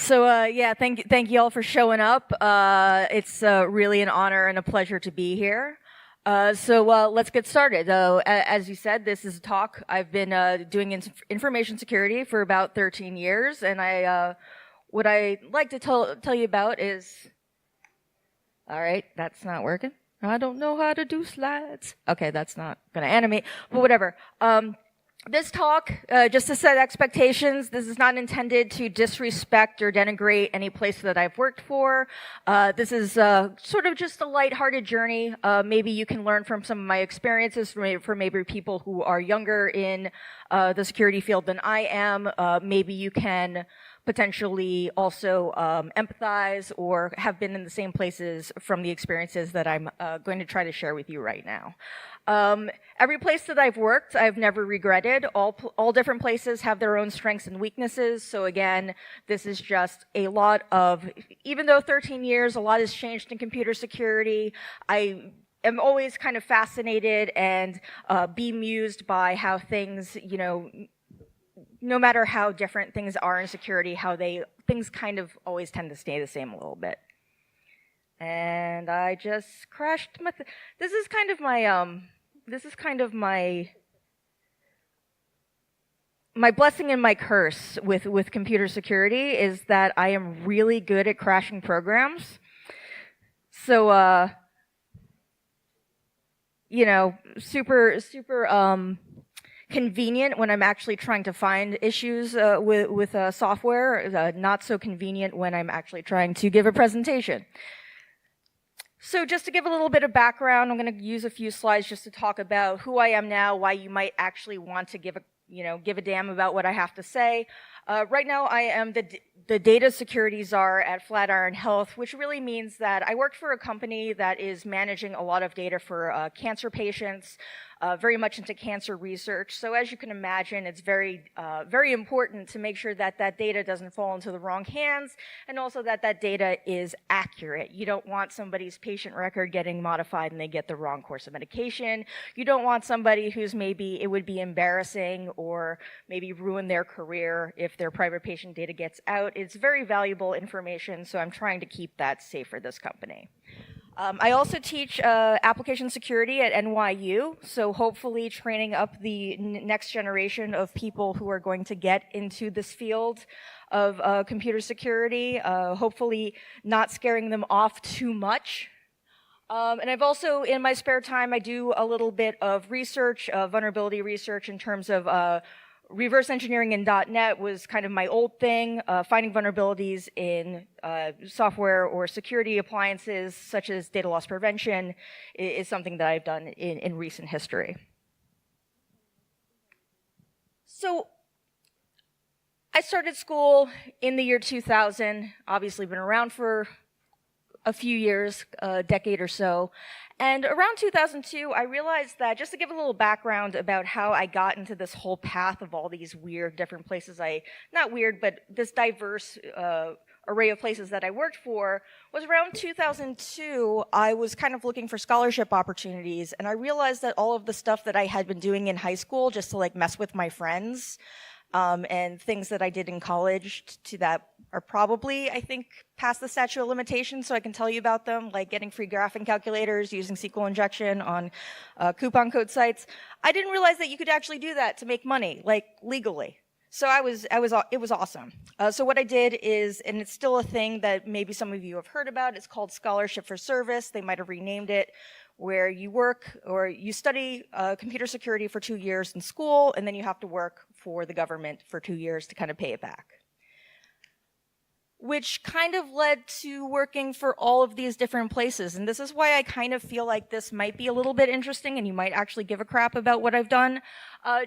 Yeah, thank you all for showing up. It's really an honor and a pleasure to be here. Let's get started. As you said, this is a talk. I've been doing information security for about 13 years, and what I'd like to tell you about is, all right, that's not working. I don't know how to do slides. Okay, that's not going to animate, but whatever. This talk, just to set expectations, this is not intended to disrespect or denigrate any place that I've worked for. This is sort of just a lighthearted journey. Maybe you can learn from some of my experiences for maybe people who are younger in the security field than I am. Maybe you can potentially also empathize or have been in the same places from the experiences that I'm going to try to share with you right now. Every place that I've worked, I've never regretted. All different places have their own strengths and weaknesses. So again, this is just a lot of, even though 13 years, a lot has changed in computer security. I am always kind of fascinated and bemused by how things, no matter how different things are in security, how things kind of always tend to stay the same a little bit. And I just crashed my, this is kind of my blessing and my curse with computer security is that I am really good at crashing programs. So, super convenient when I'm actually trying to find issues with software, not so convenient when I'm actually trying to give a presentation. So just to give a little bit of background, I'm going to use a few slides just to talk about who I am now, why you might actually want to give a damn about what I have to say. Right now, I am the data security czar at Flatiron Health, which really means that I work for a company that is managing a lot of data for cancer patients, very much into cancer research. So as you can imagine, it's very important to make sure that that data doesn't fall into the wrong hands, and also that that data is accurate. You don't want somebody's patient record getting modified and they get the wrong course of medication. You don't want somebody who's maybe it would be embarrassing or maybe ruin their career if their private patient data gets out. It's very valuable information, so I'm trying to keep that safe for this company. I also teach application security at NYU, so hopefully training up the next generation of people who are going to get into this field of computer security, hopefully not scaring them off too much. And I've also, in my spare time, I do a little bit of research, vulnerability research in terms of reverse engineering in .NET was kind of my old thing. Finding vulnerabilities in software or security appliances, such as data loss prevention, is something that I've done in recent history. So I started school in the year 2000, obviously been around for a few years, a decade or so. And around 2002, I realized that, just to give a little background about how I got into this whole path of all these weird different places, not weird, but this diverse array of places that I worked for, was around 2002, I was kind of looking for scholarship opportunities, and I realized that all of the stuff that I had been doing in high school just to mess with my friends, and things that I did in college that are probably, I think, past the statute of limitations, so I can tell you about them, like getting free graphing calculators, using SQL injection on coupon code sites. I didn't realize that you could actually do that to make money, legally. So it was awesome. So what I did is, and it's still a thing that maybe some of you have heard about, it's called Scholarship for Service. They might have renamed it, where you work or you study computer security for 2 years in school, and then you have to work for the government for 2 years to kind of pay it back. Which kind of led to working for all of these different places. And this is why I kind of feel like this might be a little bit interesting and you might actually give a crap about what I've done.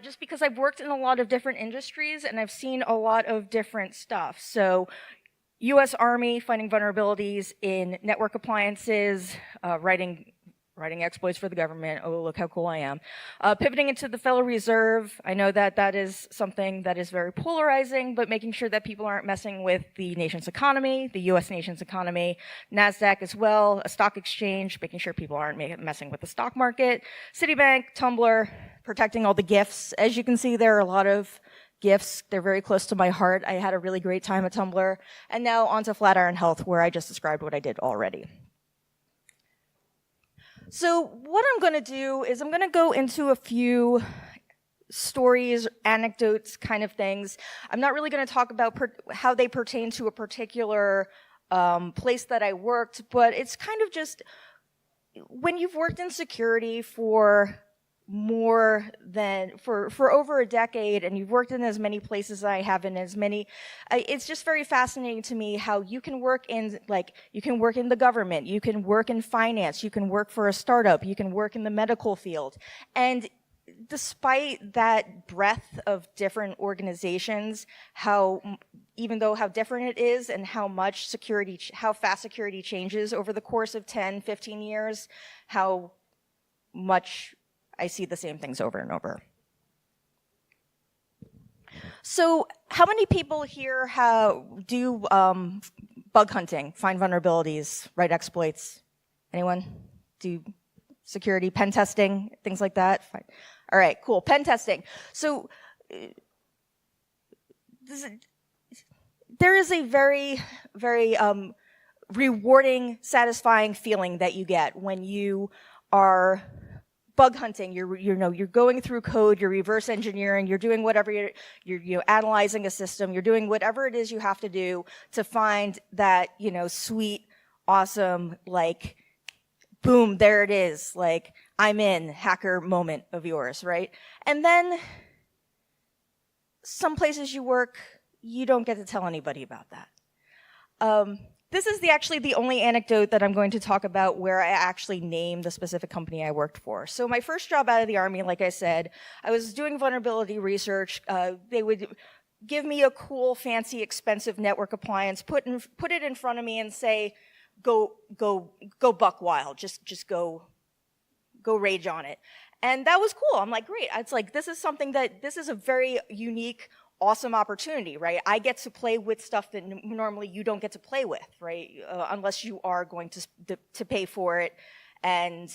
Just because I've worked in a lot of different industries and I've seen a lot of different stuff. So US Army finding vulnerabilities in network appliances, writing exploits for the government. Oh, look how cool I am. Pivoting into the Federal Reserve. I know that that is something that is very polarizing, but making sure that people aren't messing with the nation's economy, the US nation's economy, NASDAQ as well, a stock exchange, making sure people aren't messing with the stock market, Citibank, Tumblr, protecting all the gifts. As you can see, there are a lot of GIFs. They're very close to my heart. I had a really great time at Tumblr. And now onto Flatiron Health, where I just described what I did already. So what I'm going to do is I'm going to go into a few stories, anecdotes, kind of things. I'm not really going to talk about how they pertain to a particular place that I worked, but it's kind of just when you've worked in security for more than for over a decade, and you've worked in as many places as I have in as many, it's just very fascinating to me how you can work in, like, you can work in the government, you can work in finance, you can work for a startup, you can work in the medical field, and despite that breadth of different organizations, even though how different it is and how fast security changes over the course of 10, 15 years, how much I see the same things over and over. So how many people here do bug hunting, find vulnerabilities, write exploits? Anyone? Do security, pen testing, things like that? Fine. All right, cool, pen testing. So there is a very, very rewarding, satisfying feeling that you get when you are bug hunting. You're going through code, you're reverse engineering, you're doing whatever, you're analyzing a system, you're doing whatever it is you have to do to find that, sweet, awesome, like, boom, there it is, like, I'm in, hacker moment of yours, right? And then some places you work, you don't get to tell anybody about that. This is actually the only anecdote that I'm going to talk about where I actually name the specific company I worked for. So my first job out of the Army, like I said, I was doing vulnerability research. They would give me a cool, fancy, expensive network appliance, put it in front of me and say, go buck wild, just go rage on it. And that was cool. I'm like, great. It's like, this is a very unique, awesome opportunity, right? I get to play with stuff that normally you don't get to play with, right? Unless you are going to pay for it and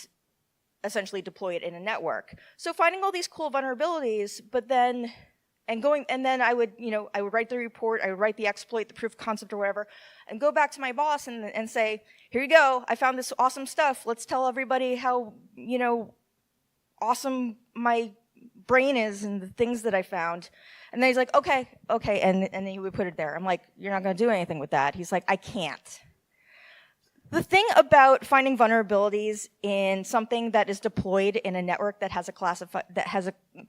essentially deploy it in a network. So finding all these cool vulnerabilities, and then I would write the report, I would write the exploit, the proof of concept or whatever, and go back to my boss and say, here you go, I found this awesome stuff. Let's tell everybody how, awesome my brain is and the things that I found. And then he's like, okay, and then he would put it there. I'm like, you're not going to do anything with that. He's like, I can't. The thing about finding vulnerabilities in something that is deployed in a network that has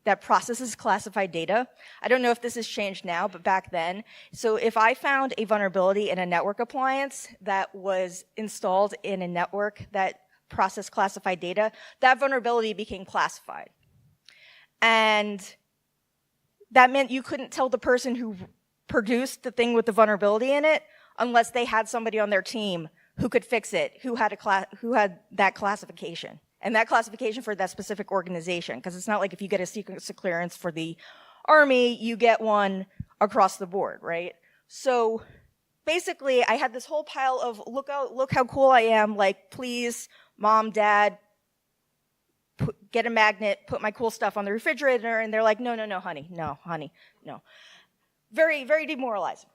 that processes classified data, I don't know if this has changed now, but back then, so if I found a vulnerability in a network appliance that was installed in a network that processed classified data, that vulnerability became classified. And that meant you couldn't tell the person who produced the thing with the vulnerability in it unless they had somebody on their team who could fix it, who had that classification. And that classification for that specific organization, because it's not like if you get a secret clearance for the Army, you get one across the board, right? So basically, I had this whole pile of, look how cool I am, like, please, mom, dad, get a magnet, put my cool stuff on the refrigerator, and they're like, no, honey, no. Very, very demoralizing.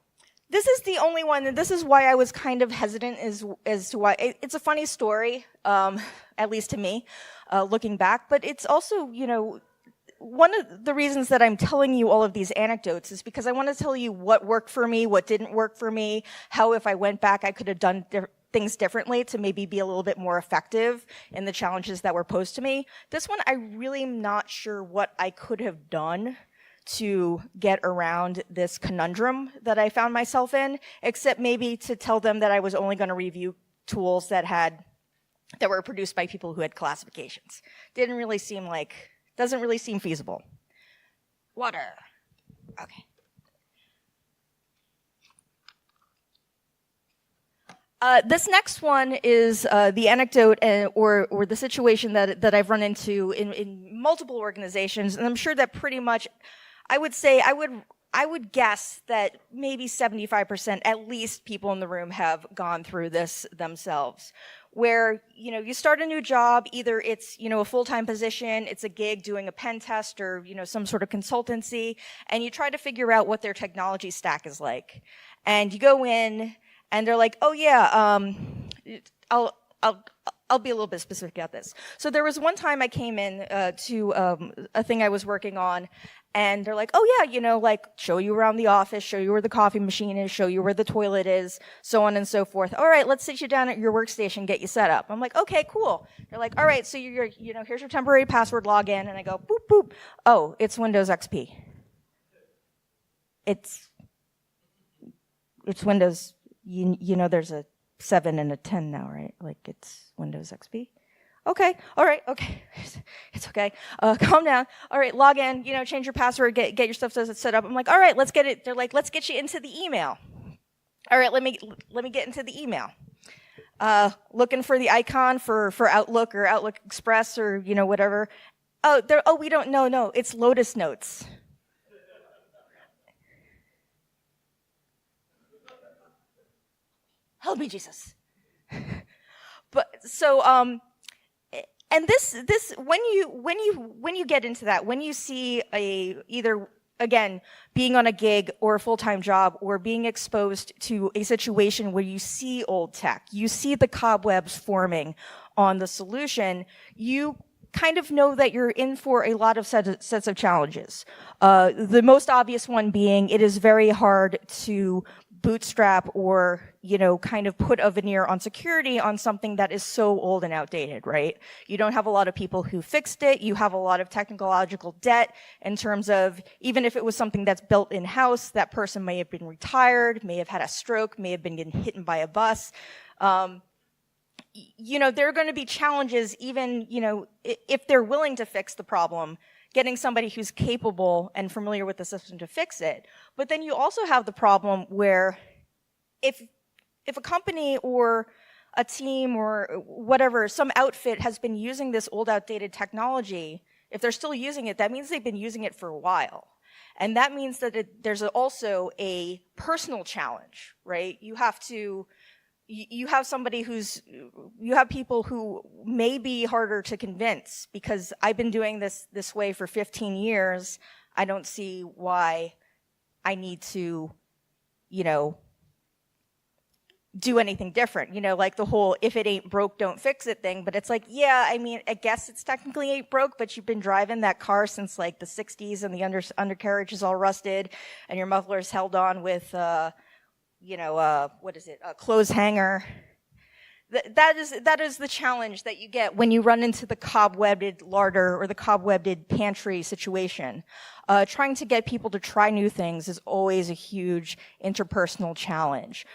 This is the only one, and this is why I was kind of hesitant as to why. It's a funny story, at least to me, looking back, but it's also, one of the reasons that I'm telling you all of these anecdotes is because I want to tell you what worked for me, what didn't work for me, how if I went back I could have done things differently to maybe be a little bit more effective in the challenges that were posed to me. This one, I really am not sure what I could have done to get around this conundrum that I found myself in, except maybe to tell them that I was only going to review tools that were produced by people who had classifications. Doesn't really seem feasible. Water. Okay. This next one is the anecdote or the situation that I've run into in multiple organizations, and I'm sure that pretty much, I would guess that maybe 75% at least people in the room have gone through this themselves, where, you start a new job, either it's, a full-time position, it's a gig doing a pen test or, some sort of consultancy, and you try to figure out what their technology stack is like. And you go in, and they're like, oh yeah, I'll be a little bit specific about this. So there was one time I came in to a thing I was working on, and they're like, oh yeah, like show you around the office, show you where the coffee machine is, show you where the toilet is, so on and so forth. All right, let's sit you down at your workstation, get you set up. I'm like, okay, cool. They're like, all right, so here's your temporary password login, and I go, boop, boop. Oh, it's Windows XP. It's Windows, there's a 7 and a 10 now, right? Like it's Windows XP. Okay, all right, okay, it's okay. Calm down. All right, log in, change your password, get your stuff set up. I'm like, all right, let's get it. They're like, let's get you into the email. All right, let me get into the email. Looking for the icon for Outlook or Outlook Express or whatever. We don't know. No, it's Lotus Notes. Help me, Jesus. But so and this when you get into that, when you see either again being on a gig or a full-time job or being exposed to a situation where you see old tech, you see the cobwebs forming on the solution, you kind of know that you're in for a lot of sets of challenges. The most obvious one being it is very hard to bootstrap or, kind of put a veneer on security on something that is so old and outdated, right? You don't have a lot of people who fixed it. You have a lot of technological debt in terms of, even if it was something that's built in-house, that person may have been retired, may have had a stroke, may have been getting hit by a bus. There are going to be challenges even, if they're willing to fix the problem, getting somebody who's capable and familiar with the system to fix it. But then you also have the problem where if a company or a team or whatever, some outfit has been using this old outdated technology, if they're still using it, that means they've been using it for a while. And that means that there's also a personal challenge, right? You have people who may be harder to convince because I've been doing this way for 15 years. I don't see why I need to, do anything different. Like the whole if it ain't broke, don't fix it thing. But it's like, yeah, I guess it's technically ain't broke, but you've been driving that car since like the 60s and the undercarriage is all rusted and your muffler's held on with, a clothes hanger. That is the challenge that you get when you run into the cobwebbed larder or the cobwebbed pantry situation. Trying to get people to try new things is always a huge interpersonal challenge.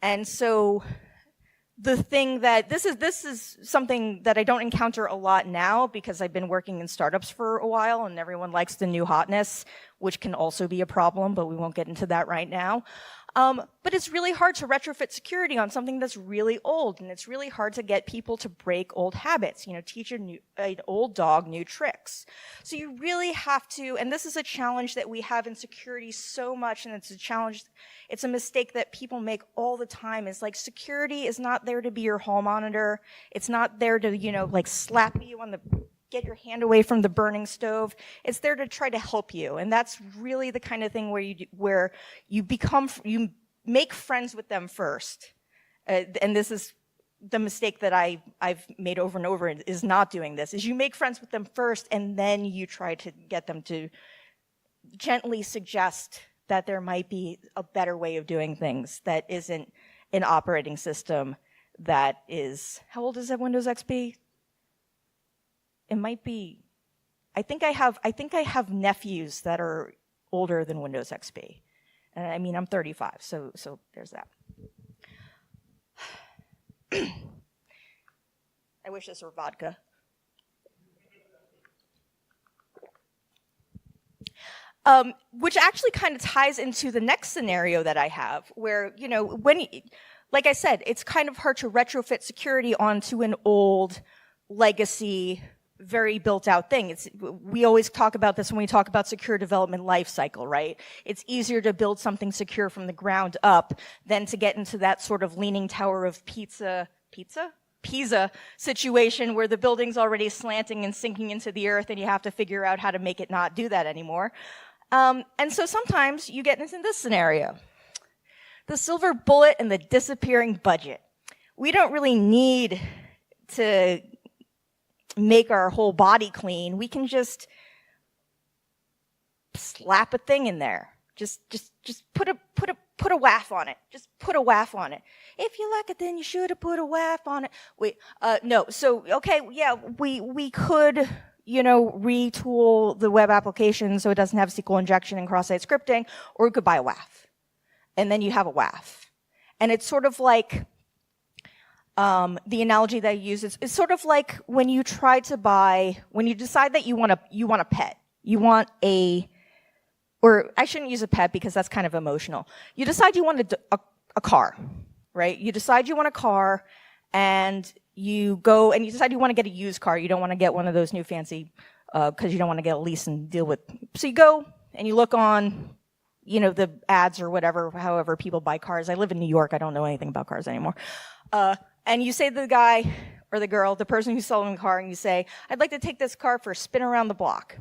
And so the thing that this is something that I don't encounter a lot now because I've been working in startups for a while and everyone likes the new hotness, which can also be a problem, but we won't get into that right now. But it's really hard to retrofit security on something that's really old, and it's really hard to get people to break old habits, teach an old dog new tricks. So you really have to, and this is a challenge that we have in security so much, and it's a challenge, it's a mistake that people make all the time, is like security is not there to be your hall monitor. It's not there to, like slap you on the, get your hand away from the burning stove. It's there to try to help you. And that's really the kind of thing where you make friends with them first. And this is the mistake that I've made over and over, is not doing this, is you make friends with them first and then you try to get them to gently suggest that there might be a better way of doing things that isn't an operating system that is, how old is that Windows XP? It might be, I think I have nephews that are older than Windows XP. And I mean, I'm 35, so there's that. I wish this were vodka. Which actually kind of ties into the next scenario that I have, where, like I said, it's kind of hard to retrofit security onto an old legacy, very built out thing. We always talk about this when we talk about secure development lifecycle, right? It's easier to build something secure from the ground up than to get into that sort of leaning tower of Pisa Pisa situation where the building's already slanting and sinking into the earth and you have to figure out how to make it not do that anymore. And so sometimes you get into this scenario. The silver bullet and the disappearing budget. We don't really need to make our whole body clean. We can just slap a thing in there. Just put a WAF on it. Just put a WAF on it. If you like it, then you should have put a WAF on it. Wait, no. So, okay, yeah, we could, retool the web application so it doesn't have SQL injection and cross-site scripting, or we could buy a WAF. And then you have a WAF. And it's sort of like, the analogy that I use is, it's sort of like when you try to buy, when you decide that you want a pet. You want or I shouldn't use a pet because that's kind of emotional. You decide you want a car, right? You decide you want a car, and you go and you decide you want to get a used car. You don't want to get one of those new fancy, because you don't want to get a lease and deal with. So you go and you look on, the ads or whatever, however people buy cars. I live in New York. I don't know anything about cars anymore. And you say to the guy or the girl, the person who's selling the car, and you say, I'd like to take this car for a spin around the block.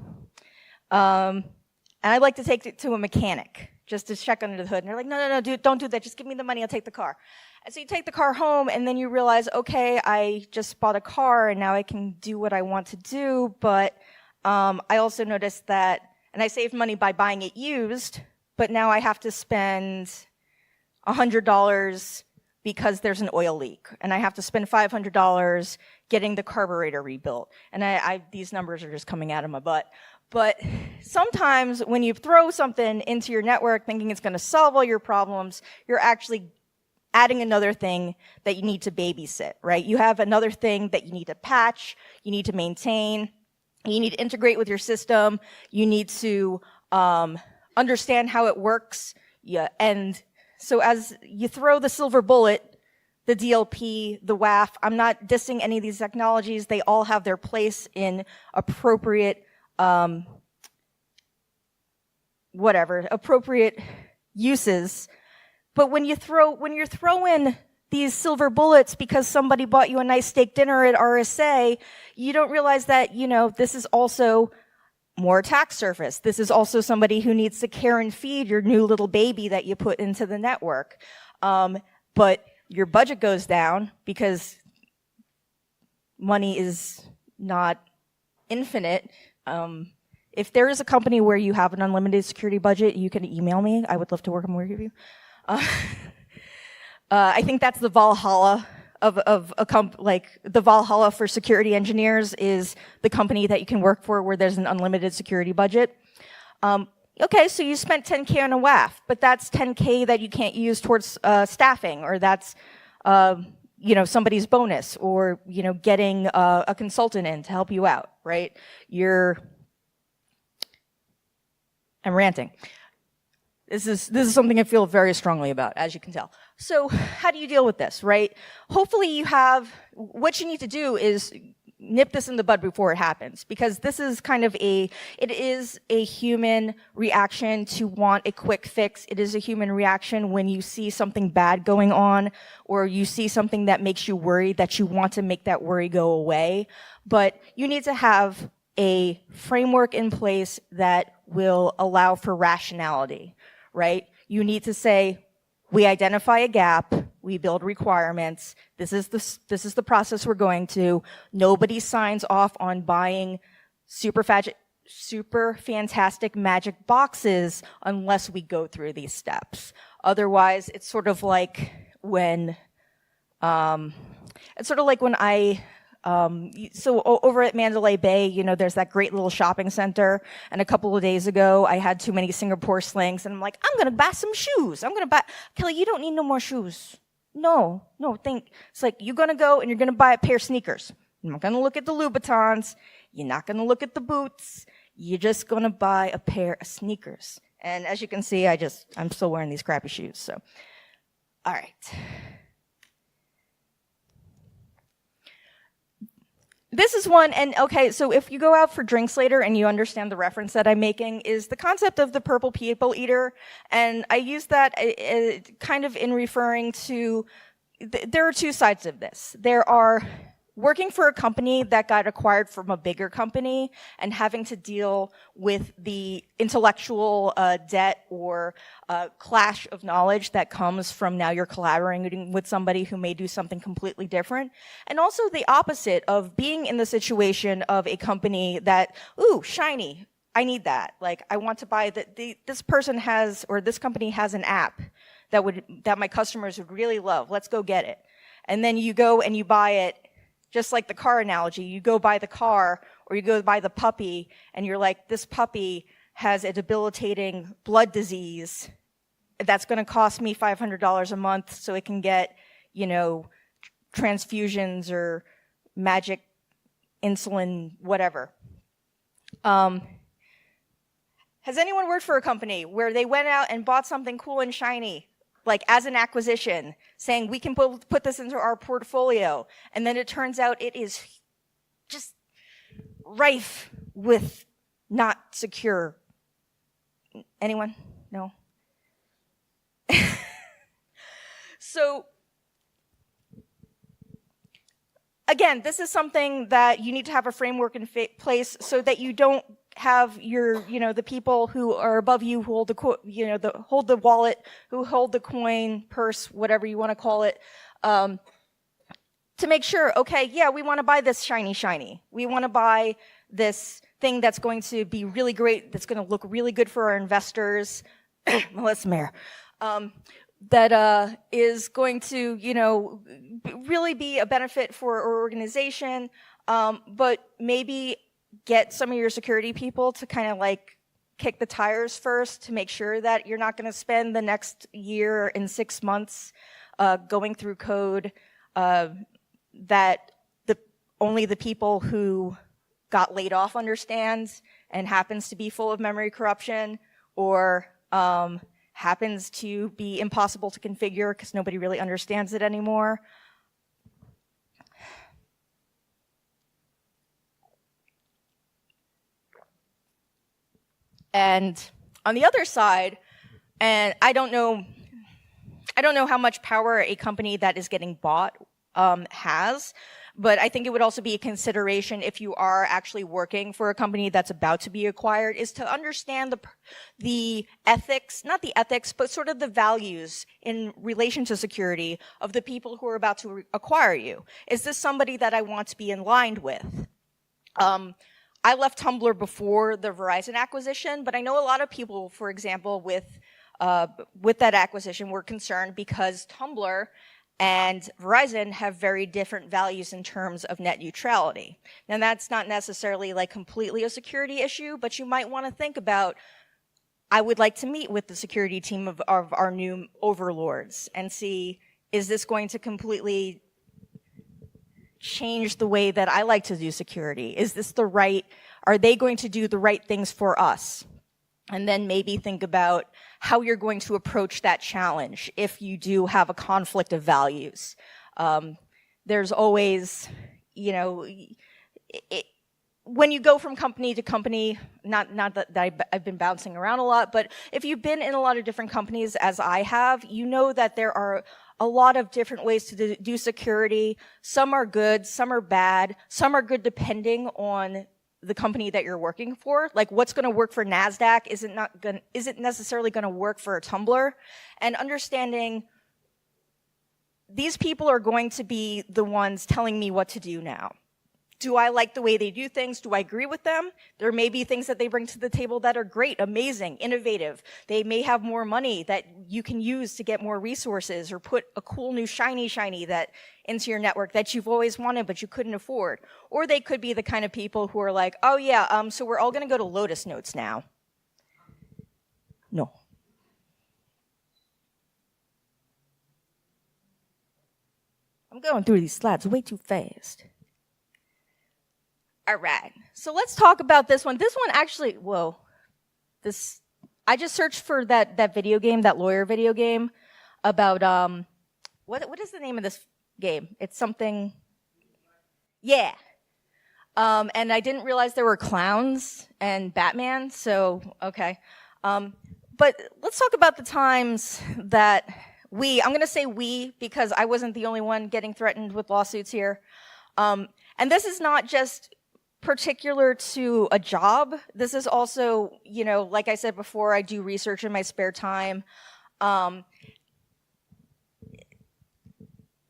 And I'd like to take it to a mechanic just to check under the hood. And they're like, no, dude, don't do that. Just give me the money. I'll take the car. And so you take the car home, and then you realize, okay, I just bought a car, and now I can do what I want to do. But I also noticed that, and I saved money by buying it used, but now I have to spend $100 because there's an oil leak. And I have to spend $500 getting the carburetor rebuilt. And these numbers are just coming out of my butt. But sometimes when you throw something into your network thinking it's going to solve all your problems, you're actually adding another thing that you need to babysit, right? You have another thing that you need to patch, you need to maintain, you need to integrate with your system, you need to understand how it works. Yeah, and so as you throw the silver bullet, the DLP, the WAF, I'm not dissing any of these technologies. They all have their place in appropriate appropriate uses. But when you're throwing these silver bullets because somebody bought you a nice steak dinner at RSA, you don't realize that, this is also more attack surface. This is also somebody who needs to care and feed your new little baby that you put into the network. But your budget goes down because money is not infinite. If there is a company where you have an unlimited security budget, you can email me. I would love to work with you. I think that's the Valhalla of the Valhalla for security engineers is the company that you can work for where there's an unlimited security budget. Okay, so you spent $10K on a WAF, but that's $10K that you can't use towards staffing, or that's somebody's bonus, or getting a consultant in to help you out, right? I'm ranting. This is something I feel very strongly about, as you can tell. So how do you deal with this, right? Hopefully what you need to do is nip this in the bud before it happens, because this is it is a human reaction to want a quick fix. It is a human reaction when you see something bad going on, or you see something that makes you worried that you want to make that worry go away. But you need to have a framework in place that will allow for rationality, right? You need to say, we identify a gap, we build requirements, this is the process we're going to. Nobody signs off on buying super fantastic magic boxes unless we go through these steps. Otherwise, it's sort of like when so over at Mandalay Bay, there's that great little shopping center. And a couple of days ago, I had too many Singapore slings, and I'm like, I'm going to buy some shoes. Kelly, you don't need no more shoes. No, it's like, you're going to go and you're going to buy a pair of sneakers. You're not going to look at the Louboutins. You're not going to look at the boots. You're just going to buy a pair of sneakers. And as you can see, I'm still wearing these crappy shoes. So, all right. This is one, and okay, so if you go out for drinks later and you understand the reference that I'm making, is the concept of the purple people eater. And I use that kind of in referring to there are two sides of this. There are working for a company that got acquired from a bigger company and having to deal with the intellectual debt or clash of knowledge that comes from now you're collaborating with somebody who may do something completely different. And also the opposite of being in the situation of a company that, ooh, shiny, I need that. Like, I want to buy this person has, or this company has an app that my customers would really love. Let's go get it. And then you go and you buy it. Just like the car analogy, you go buy the car or you go buy the puppy and you're like, this puppy has a debilitating blood disease that's going to cost me $500 a month so it can get, you know, transfusions or magic insulin, whatever. Has anyone worked for a company where they went out and bought something cool and shiny, like as an acquisition, saying we can put this into our portfolio, and then it turns out it is just rife with not secure? Anyone? No? So, again, this is something that you need to have a framework in place so that you don't have your, you know, the people who are above you who hold the, hold the wallet, who hold the coin, purse, whatever you want to call it, to make sure, okay, yeah, we want to buy this shiny. We want to buy this thing that's going to be really great, that's going to look really good for our investors, Melissa Mayer, that is going to, you know, really be a benefit for our organization, but maybe get some of your security people to kind of like kick the tires first to make sure that you're not going to spend the next year and 6 months going through code that only the people who got laid off understands and happens to be full of memory corruption, or happens to be impossible to configure because nobody really understands it anymore. And on the other side, and I don't know how much power a company that is getting bought has, but I think it would also be a consideration if you are actually working for a company that's about to be acquired, is to understand the ethics, not the ethics, but sort of the values in relation to security of the people who are about to acquire you. Is this somebody that I want to be in line with? I left Tumblr before the Verizon acquisition, but I know a lot of people, for example, with that acquisition were concerned because Tumblr and Verizon have very different values in terms of net neutrality. Now, that's not necessarily like completely a security issue, but you might want to think about, I would like to meet with the security team of our new overlords and see, is this going to completely change the way that I like to do security? Is this the right, are they going to do the right things for us? And then maybe think about how you're going to approach that challenge if you do have a conflict of values. There's always, you know, when you go from company to company, not that I've been bouncing around a lot, but if you've been in a lot of different companies as I have, you know that there are a lot of different ways to do security. Some are good, some are bad, some are good depending on the company that you're working for. Like what's going to work for NASDAQ isn't necessarily going to work for a Tumblr. And understanding these people are going to be the ones telling me what to do now. Do I like the way they do things? Do I agree with them? There may be things that they bring to the table that are great, amazing, innovative. They may have more money that you can use to get more resources or put a cool new shiny that into your network that you've always wanted but you couldn't afford. Or they could be the kind of people who are like, oh yeah, so we're all going to go to Lotus Notes now. No. I'm going through these slides way too fast. All right, so let's talk about this one. This one actually, whoa, I just searched for that video game, that lawyer video game about, what is the name of this game? It's something, yeah. And I didn't realize there were clowns and Batman, so, okay. But let's talk about the times that I'm going to say we because I wasn't the only one getting threatened with lawsuits here. And this is not just particular to a job. This is also, you know, like I said before, I do research in my spare time.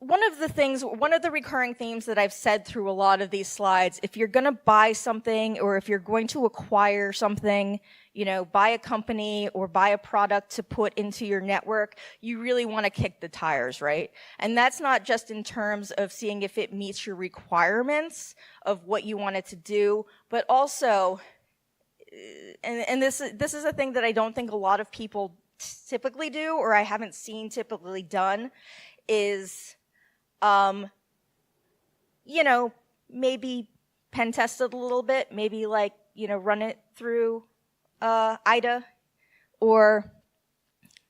One of the recurring themes that I've said through a lot of these slides, if you're going to buy something or if you're going to acquire something, you know, buy a company or buy a product to put into your network, you really want to kick the tires, right? And that's not just in terms of seeing if it meets your requirements of what you want it to do, but also, and this is a thing that I don't think a lot of people typically do, or I haven't seen typically done, is you know, maybe pen test it a little bit, maybe like, you know, run it through IDA, or,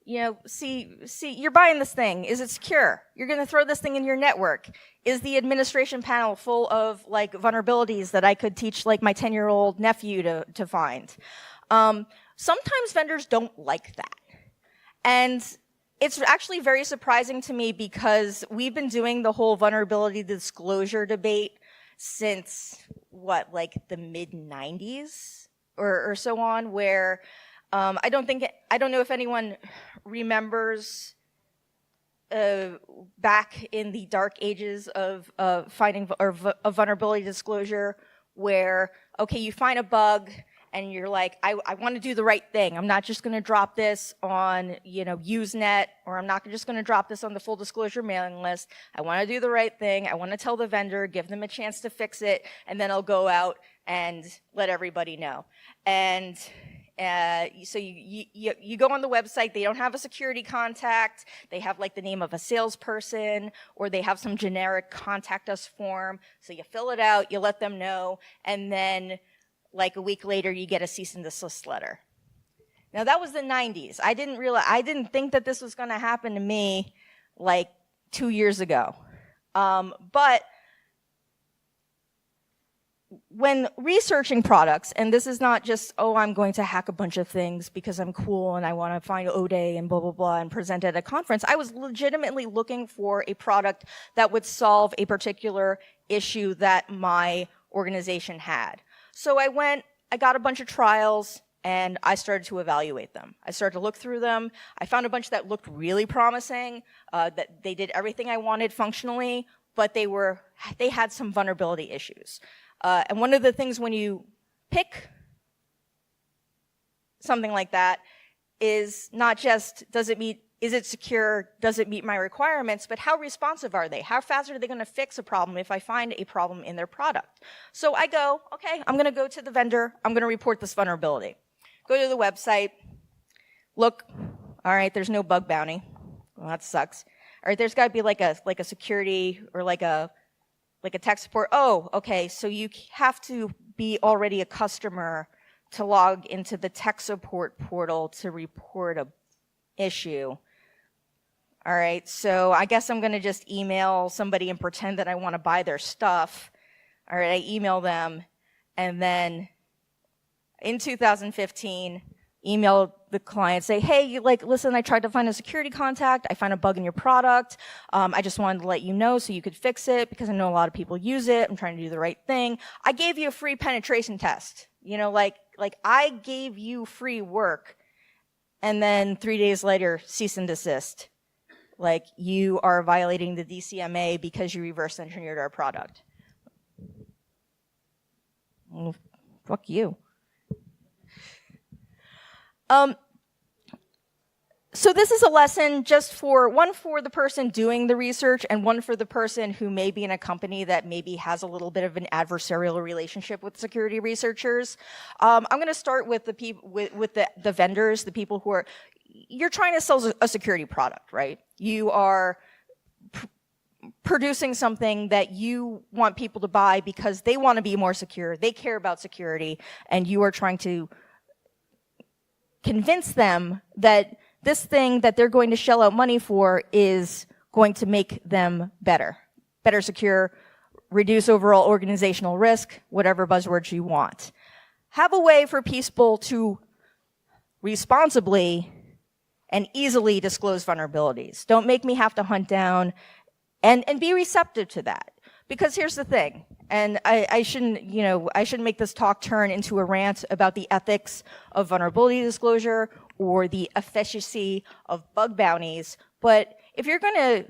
you know, see, you're buying this thing. Is it secure? You're going to throw this thing in your network. Is the administration panel full of like vulnerabilities that I could teach like my 10-year-old nephew to find? Sometimes vendors don't like that. And it's actually very surprising to me because we've been doing the whole vulnerability disclosure debate since, what, like the mid-90s or so on, where I don't know if anyone remembers back in the dark ages of finding of vulnerability disclosure, where, okay, you find a bug, and you're like, I want to do the right thing. I'm not just going to drop this on, you know, Usenet, or I'm not just going to drop this on the full disclosure mailing list. I want to do the right thing. I want to tell the vendor, give them a chance to fix it, and then I'll go out and let everybody know. And so you go on the website, they don't have a security contact, they have like the name of a salesperson, or they have some generic contact us form. So you fill it out, you let them know, and then like a week later, you get a cease and desist letter. Now that was the 90s. I didn't think that this was going to happen to me like 2 years ago. But when researching products, and this is not just, oh, I'm going to hack a bunch of things because I'm cool and I want to find ODE and blah, blah, blah, and present at a conference, I was legitimately looking for a product that would solve a particular issue that my organization had. So I got a bunch of trials, and I started to evaluate them. I started to look through them. I found a bunch that looked really promising, that they did everything I wanted functionally, but they had some vulnerability issues. And one of the things when you pick something like that is not just, is it secure, does it meet my requirements, but how responsive are they? How fast are they going to fix a problem if I find a problem in their product? So I go, okay, I'm going to go to the vendor, I'm going to report this vulnerability. Go to the website, look, all right, there's no bug bounty. Well, that sucks. All right, there's got to be like a security or like a tech support. Oh, okay, so you have to be already a customer to log into the tech support portal to report a issue. All right, so I guess I'm going to just email somebody and pretend that I want to buy their stuff. All right, I email them, and then in 2015, email the client, say, hey, listen, I tried to find a security contact. I found a bug in your product. I just wanted to let you know so you could fix it because I know a lot of people use it. I'm trying to do the right thing. I gave you a free penetration test. You know, like I gave you free work, and then 3 days later, cease and desist. Like, you are violating the DCMA because you reverse engineered our product. Well, fuck you. So this is a lesson just one for the person doing the research and one for the person who may be in a company that maybe has a little bit of an adversarial relationship with security researchers. I'm going to start with the people, with the vendors, the people who you're trying to sell a security product, right? You are producing something that you want people to buy because they want to be more secure, they care about security, and you are trying to convince them that this thing that they're going to shell out money for is going to make them better secure, reduce overall organizational risk, whatever buzzwords you want. Have a way for people to responsibly and easily disclose vulnerabilities. Don't make me have to hunt down and be receptive to that. Because here's the thing, and I shouldn't make this talk turn into a rant about the ethics of vulnerability disclosure or the efficacy of bug bounties, but if you're gonna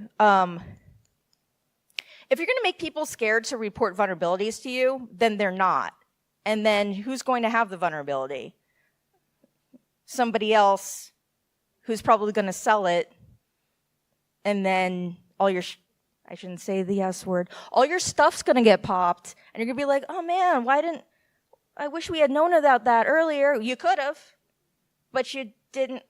make people scared to report vulnerabilities to you, then they're not. And then who's going to have the vulnerability? Somebody else who's probably going to sell it, and then all your, I shouldn't say the S word, all your stuff's going to get popped, and you're going to be like, oh man, I wish we had known about that earlier. You could have, but you didn't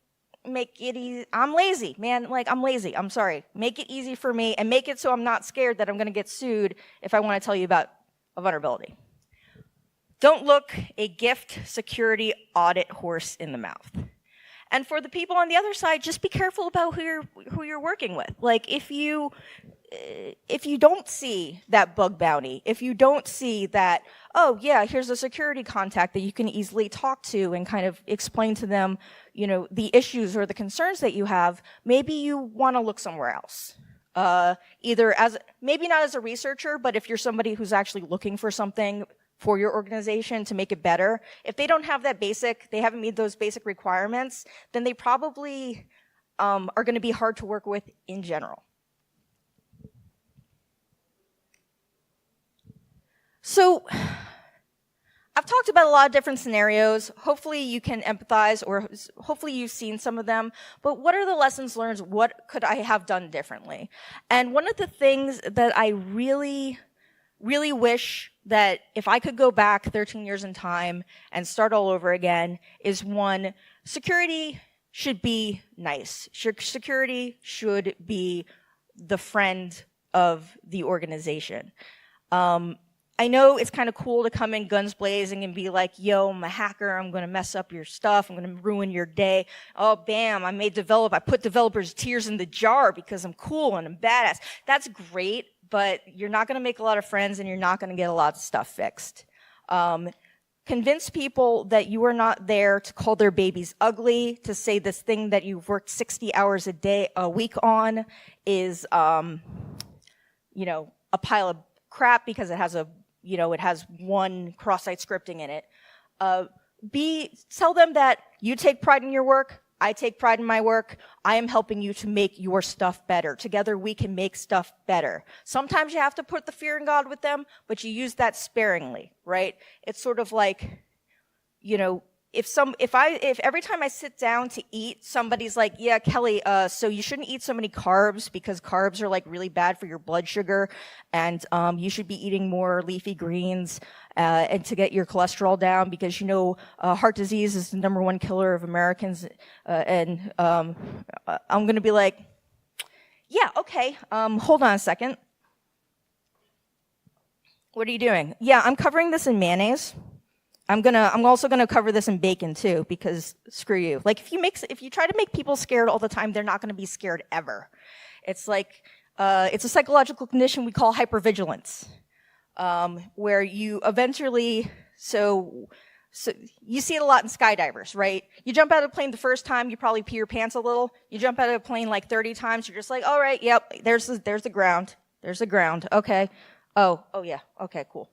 make it easy. I'm lazy, man. Like, I'm lazy. I'm sorry. Make it easy for me, and make it so I'm not scared that I'm going to get sued if I want to tell you about a vulnerability. Don't look a gift security audit horse in the mouth. And for the people on the other side, just be careful about who you're working with. Like, if you don't see that bug bounty, if you don't see that, oh yeah, here's a security contact that you can easily talk to and kind of explain to them, the issues or the concerns that you have, maybe you want to look somewhere else. Either maybe not as a researcher, but if you're somebody who's actually looking for something for your organization to make it better, if they don't have they haven't met those basic requirements, then they probably are going to be hard to work with in general. So I've talked about a lot of different scenarios. Hopefully you can empathize, or hopefully you've seen some of them. But what are the lessons learned? What could I have done differently? And one of the things that I really wish that if I could go back 13 years in time and start all over again is, one, security should be nice. Security should be the friend of the organization. I know it's kind of cool to come in guns blazing and be like, yo, I'm a hacker, I'm going to mess up your stuff, I'm going to ruin your day. Oh, bam, I put developers' tears in the jar because I'm cool and I'm badass. That's great, but you're not going to make a lot of friends and you're not going to get a lot of stuff fixed. Convince people that you are not there to call their babies ugly, to say this thing that you've worked 60 hours a week on is, a pile of crap because it has it has one cross-site scripting in it. Tell them that you take pride in your work, I take pride in my work, I am helping you to make your stuff better. Together we can make stuff better. Sometimes you have to put the fear in God with them, but you use that sparingly, right? It's sort of like, if every time I sit down to eat, somebody's like, yeah, Kelly, so you shouldn't eat so many carbs because carbs are like really bad for your blood sugar, and you should be eating more leafy greens and to get your cholesterol down because heart disease is the #1 killer of Americans, and I'm going to be like, yeah, okay, hold on a second. What are you doing? Yeah, I'm covering this in mayonnaise. I'm also gonna cover this in bacon too, because screw you. Like, if you try to make people scared all the time, they're not gonna be scared ever. It's like, it's a psychological condition we call hypervigilance, where you eventually, so you see it a lot in skydivers, right? You jump out of a plane the first time, you probably pee your pants a little. You jump out of a plane like 30 times, you're just like, all right, yep, there's the ground. There's the ground, okay. Oh yeah, okay, cool.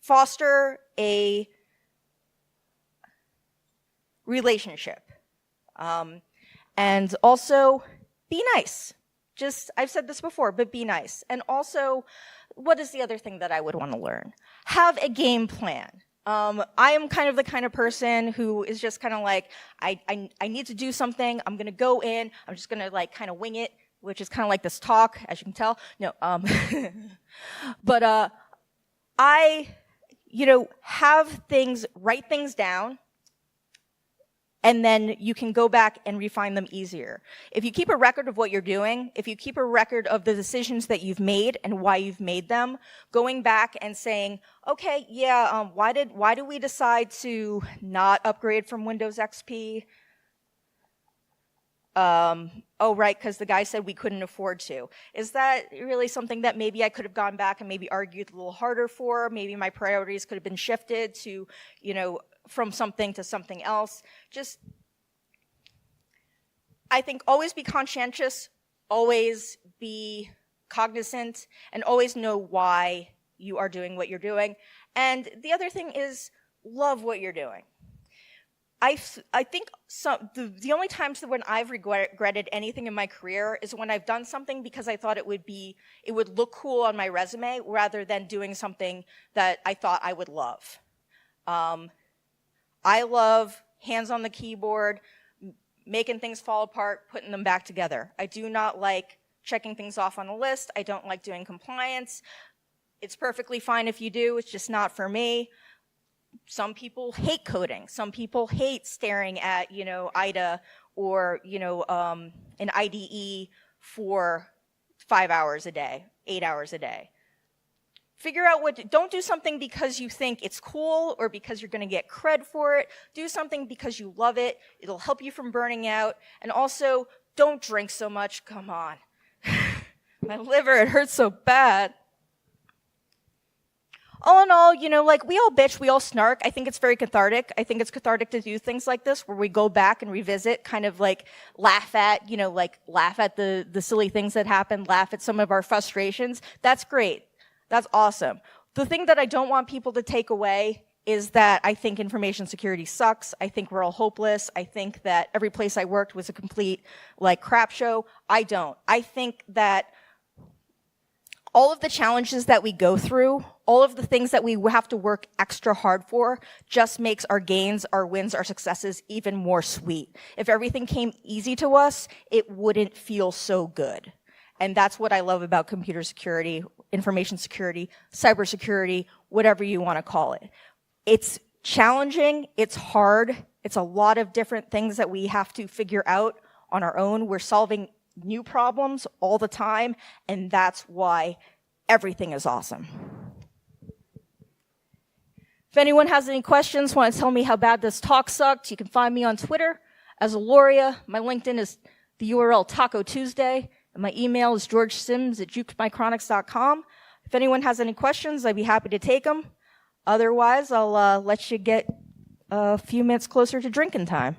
Foster a relationship. And also, be nice. I've said this before, but be nice. And also, what is the other thing that I would want to learn? Have a game plan. I am kind of the kind of person who is just kind of like, I need to do something, I'm going to go in, I'm just going to like kind of wing it, which is kind of like this talk, as you can tell. No, but write things down, and then you can go back and refine them easier. If you keep a record of what you're doing, if you keep a record of the decisions that you've made and why you've made them, going back and saying, okay, yeah, why did we decide to not upgrade from Windows XP? Oh, right, because the guy said we couldn't afford to. Is that really something that maybe I could have gone back and maybe argued a little harder for? Maybe my priorities could have been shifted to, from something to something else. Just I think always be conscientious, always be cognizant, and always know why you are doing what you're doing. And the other thing is love what you're doing. I think the only times when I've regretted anything in my career is when I've done something because I thought it would look cool on my resume rather than doing something that I thought I would love. I love hands on the keyboard, making things fall apart, putting them back together. I do not like checking things off on a list. I don't like doing compliance. It's perfectly fine if you do, it's just not for me. Some people hate coding. Some people hate staring at, IDA or, an IDE for 5 hours a day, 8 hours a day. Figure out don't do something because you think it's cool or because you're going to get cred for it. Do something because you love it. It'll help you from burning out. And also, don't drink so much. Come on. My liver, it hurts so bad. All in all, we all bitch, we all snark. I think it's very cathartic. I think it's cathartic to do things like this where we go back and revisit, kind of laugh at the silly things that happened, laugh at some of our frustrations. That's great. That's awesome. The thing that I don't want people to take away is that I think information security sucks. I think we're all hopeless. I think that every place I worked was a complete crap show. I don't. I think that all of the challenges that we go through, all of the things that we have to work extra hard for just makes our gains, our wins, our successes even more sweet. If everything came easy to us, it wouldn't feel so good. And that's what I love about computer security, information security, cybersecurity, whatever you want to call it. It's challenging, it's hard, it's a lot of different things that we have to figure out on our own. We're solving new problems all the time, and that's why everything is awesome. If anyone has any questions, want to tell me how bad this talk sucked, you can find me on Twitter as Aloria. My LinkedIn is the URL Taco Tuesday, and my email is georgesims@jukedbychronics.com. If anyone has any questions, I'd be happy to take them. Otherwise, I'll let you get a few minutes closer to drinking time.